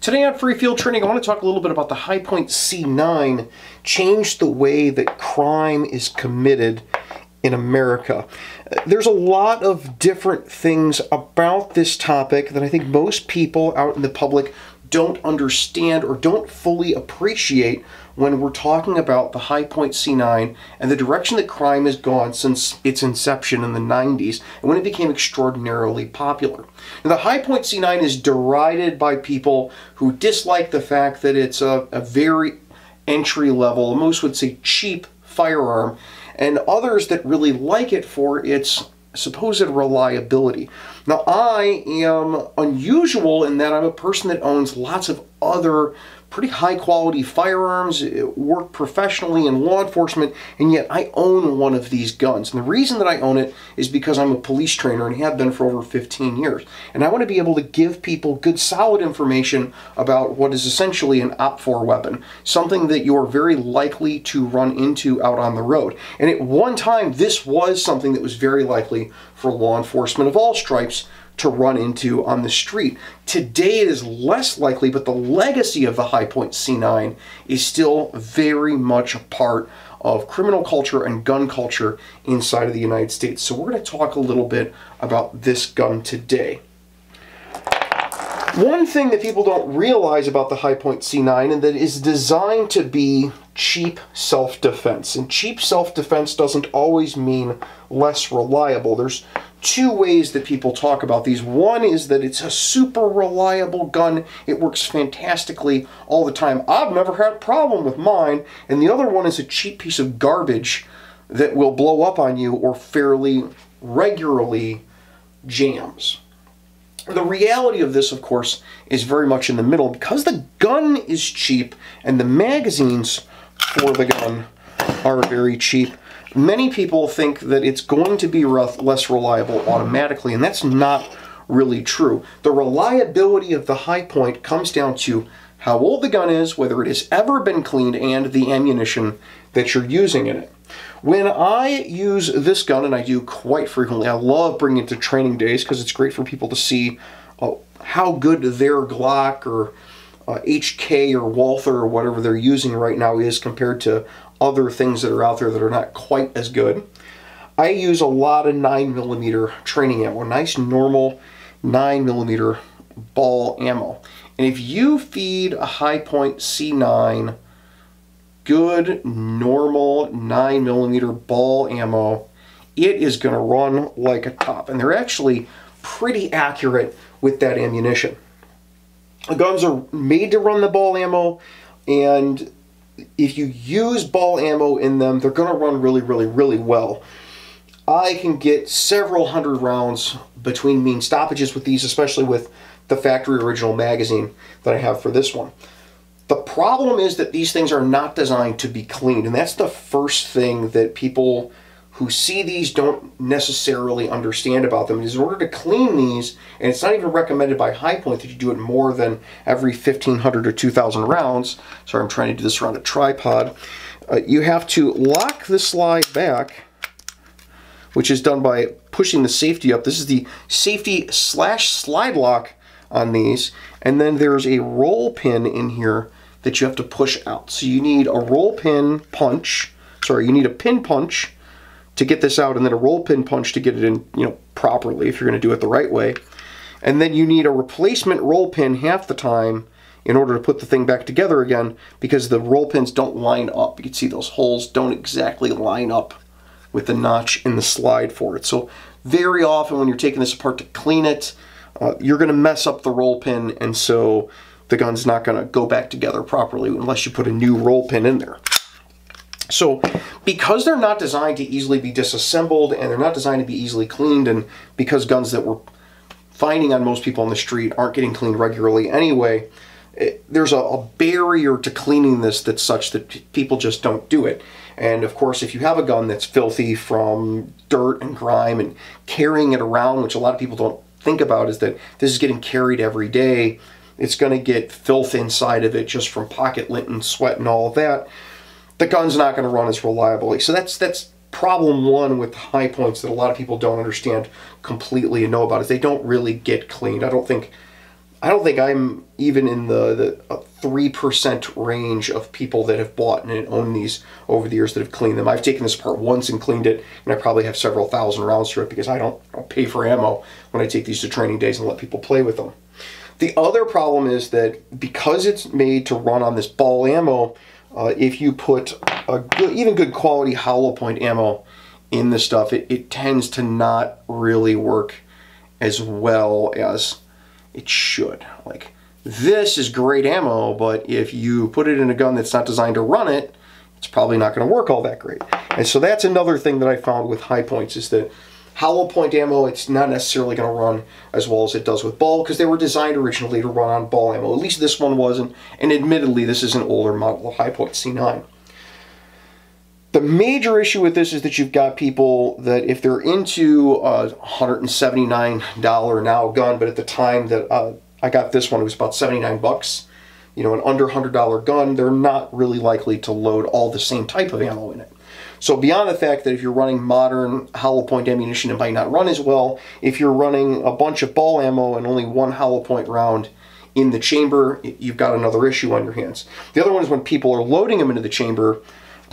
Today on Free Field Training, I want to talk a little bit about the Hi-Point C9 changed the way that crime is committed in America. There's a lot of different things about this topic that I think most people out in the public don't understand or don't fully appreciate when we're talking about the Hi-Point C9 and the direction that crime has gone since its inception in the 90s and when it became extraordinarily popular. Now, the Hi-Point C9 is derided by people who dislike the fact that it's a very entry-level, most would say cheap firearm, and others that really like it for its supposed reliability. Now, I am unusual in that I'm a person that owns lots of other pretty high-quality firearms, work professionally in law enforcement, and yet I own one of these guns. And the reason that I own it is because I'm a police trainer and have been for over 15 years. And I want to be able to give people good, solid information about what is essentially an OPFOR weapon, something that you're very likely to run into out on the road. And at one time, this was something that was very likely for law enforcement of all stripes to run into on the street. Today it is less likely, but the legacy of the Hi-Point C9 is still very much a part of criminal culture and gun culture inside of the United States. So we're going to talk a little bit about this gun today. One thing that people don't realize about the Hi-Point C9 and that is designed to be cheap self-defense. And cheap self-defense doesn't always mean less reliable. There's two ways that people talk about these. One is that it's a super reliable gun. It works fantastically all the time. I've never had a problem with mine. And the other one is a cheap piece of garbage that will blow up on you or fairly regularly jams. The reality of this, of course, is very much in the middle. Because the gun is cheap and the magazines for the gun are very cheap, many people think that it's going to be less reliable automatically, and that's not really true. The reliability of the Hi-Point comes down to how old the gun is, whether it has ever been cleaned, and the ammunition that you're using in it. When I use this gun, and I do quite frequently, I love bringing it to training days because it's great for people to see how good their Glock or HK or Walther or whatever they're using right now is compared to other things that are out there that are not quite as good. I use a lot of 9mm training ammo, nice normal 9mm ball ammo. And if you feed a Hi-Point C9 good normal 9mm ball ammo, it is going to run like a top. And they're actually pretty accurate with that ammunition. The guns are made to run the ball ammo, and if you use ball ammo in them, they're going to run really, really, really well. I can get several hundred rounds between mean stoppages with these, especially with the factory original magazine that I have for this one. The problem is that these things are not designed to be cleaned, and that's the first thing that people who see these don't necessarily understand about them. Is in order to clean these, and it's not even recommended by Hi-Point that you do it more than every 1,500 or 2,000 rounds. Sorry, I'm trying to do this around a tripod. You have to lock the slide back, which is done by pushing the safety up. This is the safety / slide lock on these, and then there's a roll pin in here that you have to push out. So you need a roll pin punch, you need a pin punch to get this out, and then a roll pin punch to get it in, properly if you're going to do it the right way. And then you need a replacement roll pin half the time in order to put the thing back together again, because the roll pins don't line up. You can see those holes don't exactly line up with the notch in the slide for it. So very often when you're taking this apart to clean it, you're going to mess up the roll pin, and so the gun's not going to go back together properly unless you put a new roll pin in there. So because they're not designed to easily be disassembled and they're not designed to be easily cleaned, and because guns that we're finding on most people on the street aren't getting cleaned regularly anyway, there's a barrier to cleaning this that's such that people just don't do it. And of course, if you have a gun that's filthy from dirt and grime and carrying it around, which a lot of people don't think about, is that this is getting carried every day, it's going to get filth inside of it just from pocket lint and sweat and all of that. The gun's not going to run as reliably. So that's problem one with Hi-Points that a lot of people don't understand completely and know about, is they don't really get cleaned. I don't think I don't think I'm even in the 3% range of people that have bought and owned these over the years that have cleaned them. I've taken this apart once and cleaned it, and I probably have several thousand rounds through it because I don't pay for ammo when I take these to training days and let people play with them. The other problem is that because it's made to run on this ball ammo, if you put even good quality hollow point ammo in the stuff, it tends to not really work as well as it should. Like, this is great ammo, but if you put it in a gun that's not designed to run it, it's probably not going to work all that great. And so that's another thing that I found with high points, is that hollow point ammo, it's not necessarily going to run as well as it does with ball, because they were designed originally to run on ball ammo. At least this one wasn't, and admittedly this is an older model of high point C9. The major issue with this is that you've got people that if they're into a $179 now gun, but at the time that I got this one, it was about 79 bucks, you know, an under $100 gun, they're not really likely to load all the same type of ammo in it. So beyond the fact that if you're running modern hollow point ammunition, it might not run as well. If you're running a bunch of ball ammo and only one hollow point round in the chamber, you've got another issue on your hands. The other one is when people are loading them into the chamber,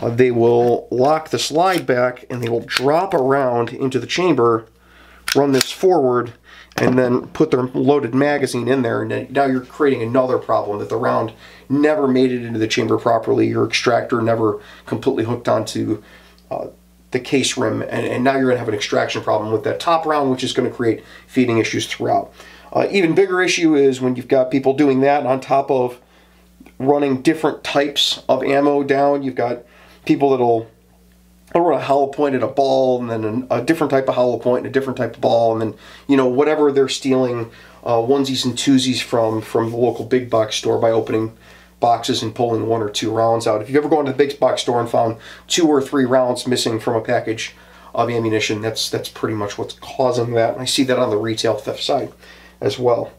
they will lock the slide back and they will drop a round into the chamber, run this forward, and then put their loaded magazine in there, and now you're creating another problem, that the round never made it into the chamber properly, your extractor never completely hooked onto the case rim, and now you're going to have an extraction problem with that top round, which is going to create feeding issues throughout. Even bigger issue is when you've got people doing that on top of running different types of ammo down. You've got people that'll run a hollow point at a ball, and then a different type of hollow point and a different type of ball, and then, you know, whatever they're stealing onesies and twosies from the local big box store by opening boxes and pulling 1 or 2 rounds out. If you've ever gone to the big box store and found 2 or 3 rounds missing from a package of ammunition, that's pretty much what's causing that. And I see that on the retail theft side as well.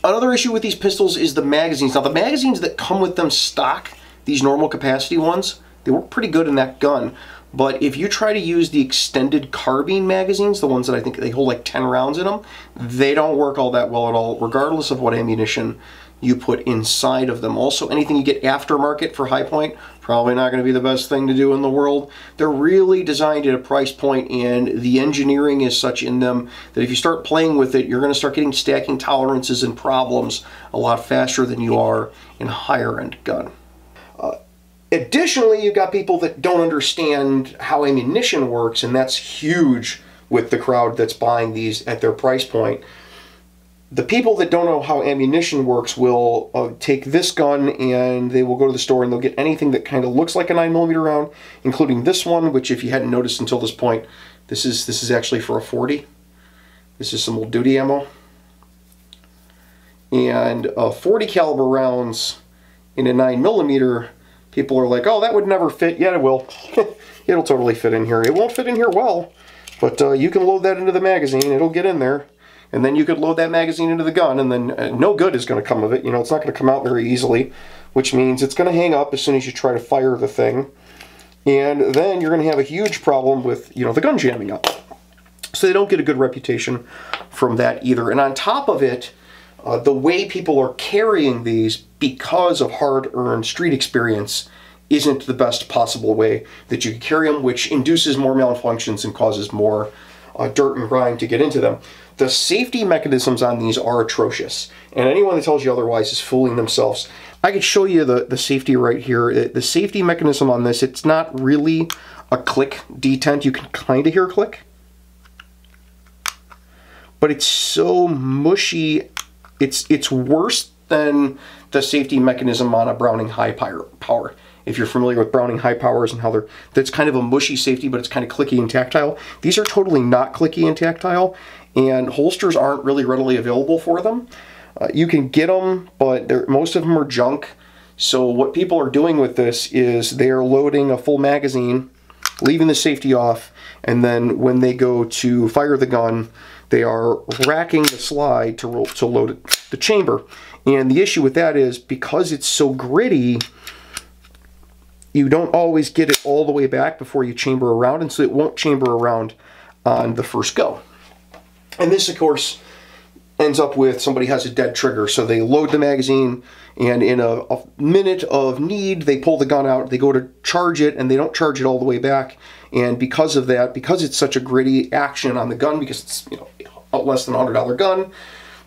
Another issue with these pistols is the magazines. Now, the magazines that come with them stock, these normal capacity ones, they work pretty good in that gun. But if you try to use the extended carbine magazines, the ones that I think they hold like 10 rounds in them, they don't work all that well at all, regardless of what ammunition you put inside of them. Also, anything you get aftermarket for high point, probably not going to be the best thing to do in the world. They're really designed at a price point, and the engineering is such in them that if you start playing with it, you're going to start getting stacking tolerances and problems a lot faster than you are in a higher end gun. Additionally, you've got people that don't understand how ammunition works, and that's huge with the crowd that's buying these at their price point. The people that don't know how ammunition works will take this gun and they will go to the store and they'll get anything that kind of looks like a 9mm round, including this one, which if you hadn't noticed until this point, this is actually for a 40. This is some old duty ammo. And 40 caliber rounds in a 9mm, people are like, oh, that would never fit. Yeah, it will. It'll totally fit in here. It won't fit in here well, but you can load that into the magazine. It'll get in there. And then you could load that magazine into the gun, and then no good is going to come of it. You know, it's not going to come out very easily, which means it's going to hang up as soon as you try to fire the thing. And then you're going to have a huge problem with, you know, the gun jamming up. So they don't get a good reputation from that either. And on top of it, the way people are carrying these because of hard-earned street experience isn't the best possible way that you can carry them, which induces more malfunctions and causes more dirt and grime to get into them. The safety mechanisms on these are atrocious, and anyone that tells you otherwise is fooling themselves. I could show you the safety right here. The safety mechanism on this, it's not really a click detent. You can kind of hear a click, but it's so mushy. It's worse than the safety mechanism on a Browning high power. If you're familiar with Browning high powers and how that's kind of a mushy safety, but it's kind of clicky and tactile. These are totally not clicky and tactile, and holsters aren't really readily available for them. You can get them, but most of them are junk. So what people are doing with this is they're loading a full magazine, leaving the safety off, and then when they go to fire the gun, they are racking the slide to load the chamber. And the issue with that is because it's so gritty, you don't always get it all the way back before you chamber around, and so it won't chamber around on the first go. And this, of course, ends up with somebody has a dead trigger. So they load the magazine, and in a minute of need, they pull the gun out, they go to charge it, and they don't charge it all the way back. And because of that, because it's such a gritty action on the gun, because it's, you know, a less than $100 gun,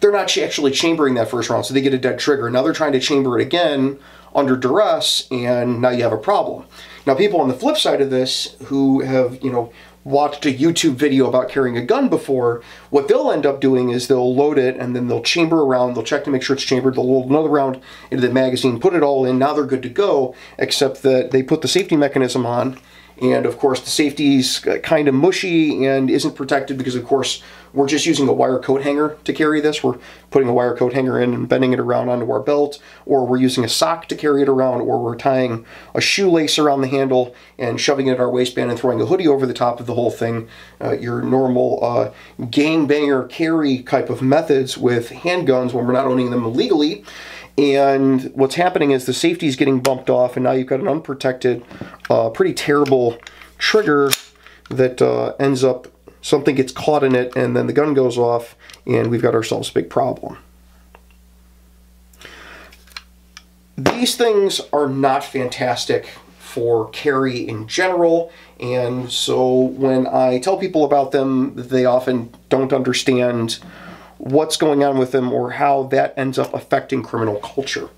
they're not actually chambering that first round, so they get a dead trigger. Now they're trying to chamber it again under duress, and now you have a problem. Now people on the flip side of this who have, you know, watched a YouTube video about carrying a gun before, what they'll end up doing is they'll load it and then they'll chamber a round, they'll check to make sure it's chambered, they'll load another round into the magazine, put it all in, now they're good to go, except that they put the safety mechanism on, and of course the safety's kind of mushy and isn't protected because of course we're just using a wire coat hanger to carry this. We're putting a wire coat hanger in and bending it around onto our belt, or we're using a sock to carry it around, or we're tying a shoelace around the handle and shoving it in our waistband and throwing a hoodie over the top of the whole thing. Your normal gangbanger carry type of methods with handguns when we're not owning them illegally. And what's happening is the safety is getting bumped off, and now you've got an unprotected, pretty terrible trigger that ends up, something gets caught in it, and then the gun goes off, and we've got ourselves a big problem. These things are not fantastic for carry in general, and so when I tell people about them, they often don't understand what's going on with them or how that ends up affecting criminal culture.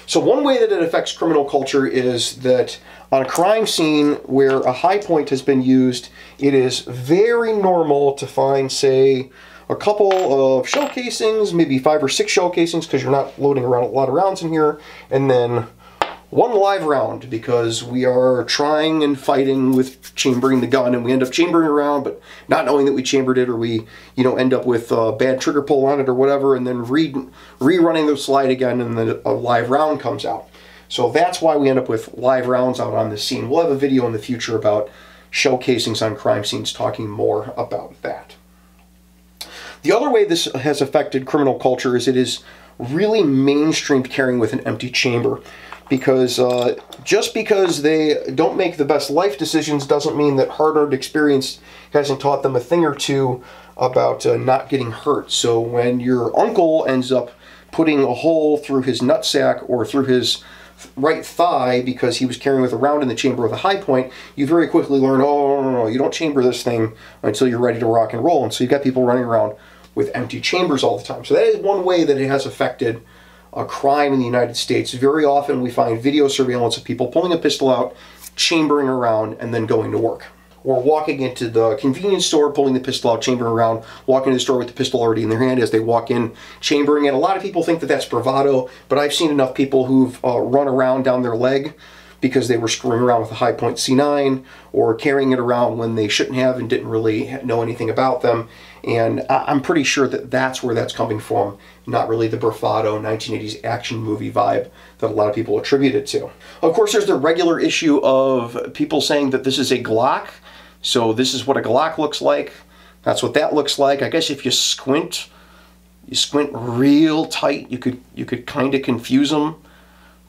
So one way that it affects criminal culture is that on a crime scene where a high point has been used, it is very normal to find, say, a couple of shell casings, maybe 5 or 6 shell casings, because you're not loading around a lot of rounds in here, and then one live round, because we are trying and fighting with chambering the gun, and we end up chambering around, but not knowing that we chambered it, or we, you know, end up with a bad trigger pull on it or whatever, and then rerunning the slide again, and then a live round comes out. So that's why we end up with live rounds out on this scene. We'll have a video in the future about shell casings on crime scenes, talking more about that. The other way this has affected criminal culture is it is really mainstreamed carrying with an empty chamber. Because just because they don't make the best life decisions doesn't mean that hard-earned experience hasn't taught them a thing or two about not getting hurt. So when your uncle ends up putting a hole through his nutsack or through his right thigh because he was carrying with a round in the chamber with a high point, you very quickly learn, oh, no, you don't chamber this thing until you're ready to rock and roll. And so you've got people running around with empty chambers all the time. So that is one way that it has affected a crime in the United States. Very often we find video surveillance of people pulling a pistol out, chambering around, and then going to work. Or walking into the convenience store, pulling the pistol out, chambering around, walking to the store with the pistol already in their hand as they walk in, chambering it. A lot of people think that that's bravado, but I've seen enough people who've run around down their leg because they were screwing around with a high-point C9 or carrying it around when they shouldn't have and didn't really know anything about them. And I'm pretty sure that that's where that's coming from, not really the bravado 1980s action movie vibe that a lot of people attribute it to. Of course, there's the regular issue of people saying that this is a Glock, so this is what a Glock looks like. That's what that looks like. I guess if you squint real tight, you could kind of confuse them.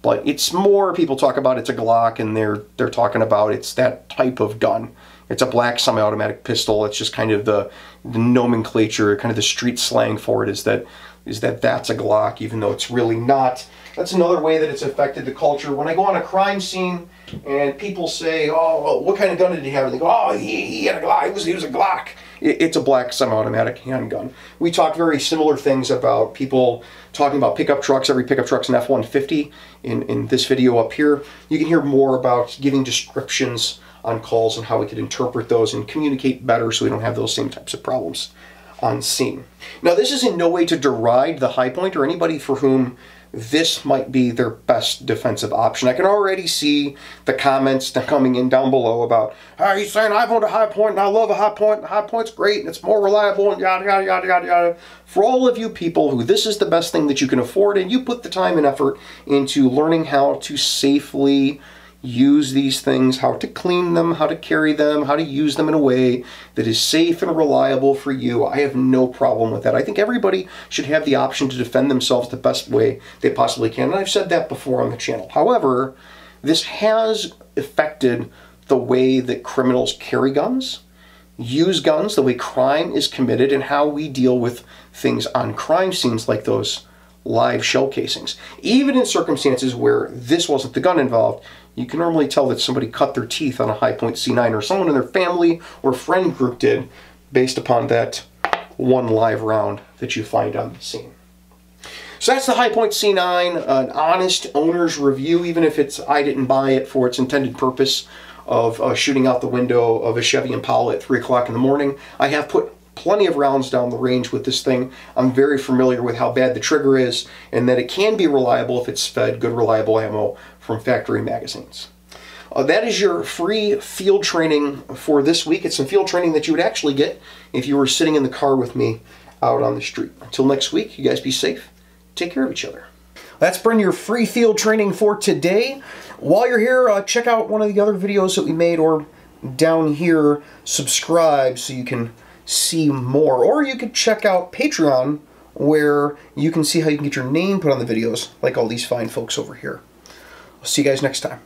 But it's more, people talk about it's a Glock, and they're talking about it's that type of gun. It's a black semi-automatic pistol. It's just kind of the nomenclature, kind of the street slang for it is that that's a Glock, even though it's really not. That's another way that it's affected the culture. When I go on a crime scene and people say, oh, what kind of gun did he have? And they go, oh, he had a Glock. He was a Glock. It's a black semi-automatic handgun. We talked very similar things about people talking about pickup trucks. Every pickup truck's an F-150 in this video up here. You can hear more about giving descriptions on calls and how we could interpret those and communicate better so we don't have those same types of problems on scene. Now, this is in no way to deride the high point or anybody for whom this might be their best defensive option. I can already see the comments coming in down below about, hey, he's saying I've owned a high point and I love a high point, and the high point's great and it's more reliable and yada, yada, yada, yada, yada. For all of you people who this is the best thing that you can afford and you put the time and effort into learning how to safely use these things, how to clean them, how to carry them, how to use them in a way that is safe and reliable for you, I have no problem with that. I think everybody should have the option to defend themselves the best way they possibly can, and I've said that before on the channel. However, this has affected the way that criminals carry guns, use guns, the way crime is committed, and how we deal with things on crime scenes like those live shell casings. Even in circumstances where this wasn't the gun involved, you can normally tell that somebody cut their teeth on a Hi-Point C9, or someone in their family or friend group did, based upon that one live round that you find on the scene. So that's the Hi-Point C9, an honest owner's review, even if I didn't buy it for its intended purpose of shooting out the window of a Chevy Impala at 3 o'clock in the morning. I have put plenty of rounds down the range with this thing. I'm very familiar with how bad the trigger is, and that it can be reliable if it's fed good, reliable ammo from factory magazines. That is your free field training for this week. It's some field training that you would actually get if you were sitting in the car with me out on the street. Until next week, you guys be safe. Take care of each other. That's been your free field training for today. While you're here, check out one of the other videos that we made, or down here, subscribe so you can see more. Or you could check out Patreon, where you can see how you can get your name put on the videos, like all these fine folks over here. I'll see you guys next time.